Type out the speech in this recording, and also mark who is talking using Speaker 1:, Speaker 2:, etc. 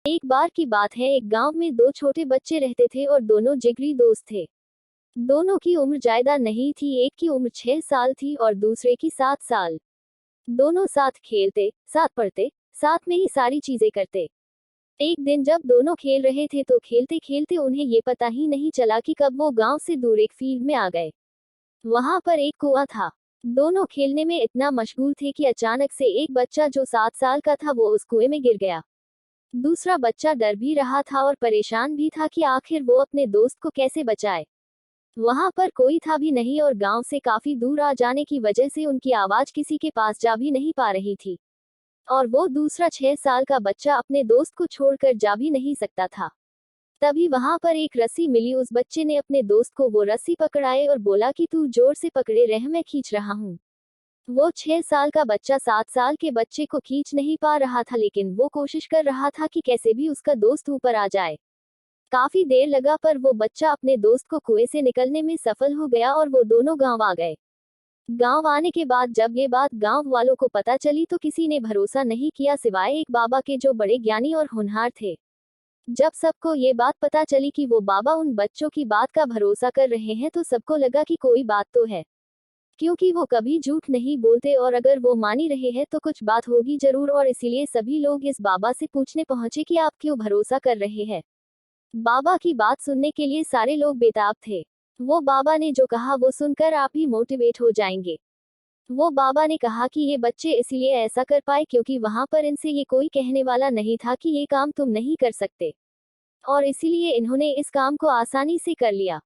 Speaker 1: एक बार की बात है, एक गांव में दो छोटे बच्चे रहते थे और दोनों जिगरी दोस्त थे। दोनों की उम्र ज्यादा नहीं थी, एक की उम्र 6 साल थी और दूसरे की 7 साल। दोनों साथ खेलते, साथ पढ़ते, साथ में ही सारी चीजें करते। एक दिन जब दोनों खेल रहे थे तो खेलते खेलते उन्हें ये पता ही नहीं चला कि कब वो गांव से दूर एक फील्ड में आ गए। वहां पर एक कुआं था। दोनों खेलने में इतना मशगूल थे कि अचानक से एक बच्चा जो 7 साल का था वो उस कुएं में गिर गया। दूसरा बच्चा डर भी रहा था और परेशान भी था कि आखिर वो अपने दोस्त को कैसे बचाए। वहां पर कोई था भी नहीं और गांव से काफी दूर आ जाने की वजह से उनकी आवाज किसी के पास जा भी नहीं पा रही थी। और वो दूसरा 6 साल का बच्चा अपने दोस्त को छोड़कर जा भी नहीं सकता था। तभी वहां पर एक रस्सी मिली। उस बच्चे ने अपने दोस्त को वो रस्सी पकड़ाए और बोला कि तू जोर से पकड़े रह, मैं खींच रहा हूँ। वो 6 साल का बच्चा 7 साल के बच्चे को खींच नहीं पा रहा था, लेकिन वो कोशिश कर रहा था कि कैसे भी उसका दोस्त ऊपर आ जाए। काफी देर लगा पर वो बच्चा अपने दोस्त को कुएं से निकलने में सफल हो गया और वो दोनों गांव आ गए। गांव आने के बाद जब ये बात गांव वालों को पता चली तो किसी ने भरोसा नहीं किया सिवाय एक बाबा के जो बड़े ज्ञानी और होनहार थे। जब सबको ये बात पता चली कि वो बाबा उन बच्चों की बात का भरोसा कर रहे हैं तो सबको लगा कि कोई बात तो है, क्योंकि वो कभी झूठ नहीं बोलते और अगर वो मान ही रहे हैं तो कुछ बात होगी जरूर। और इसीलिए सभी लोग इस बाबा से पूछने पहुंचे कि आप क्यों भरोसा कर रहे हैं। बाबा की बात सुनने के लिए सारे लोग बेताब थे। वो बाबा ने जो कहा वो सुनकर आप ही मोटिवेट हो जाएंगे। वो बाबा ने कहा कि ये बच्चे इसलिए ऐसा कर पाए क्योंकि वहां पर इनसे ये कोई कहने वाला नहीं था कि ये काम तुम नहीं कर सकते, और इसीलिए इन्होंने इस काम को आसानी से कर लिया।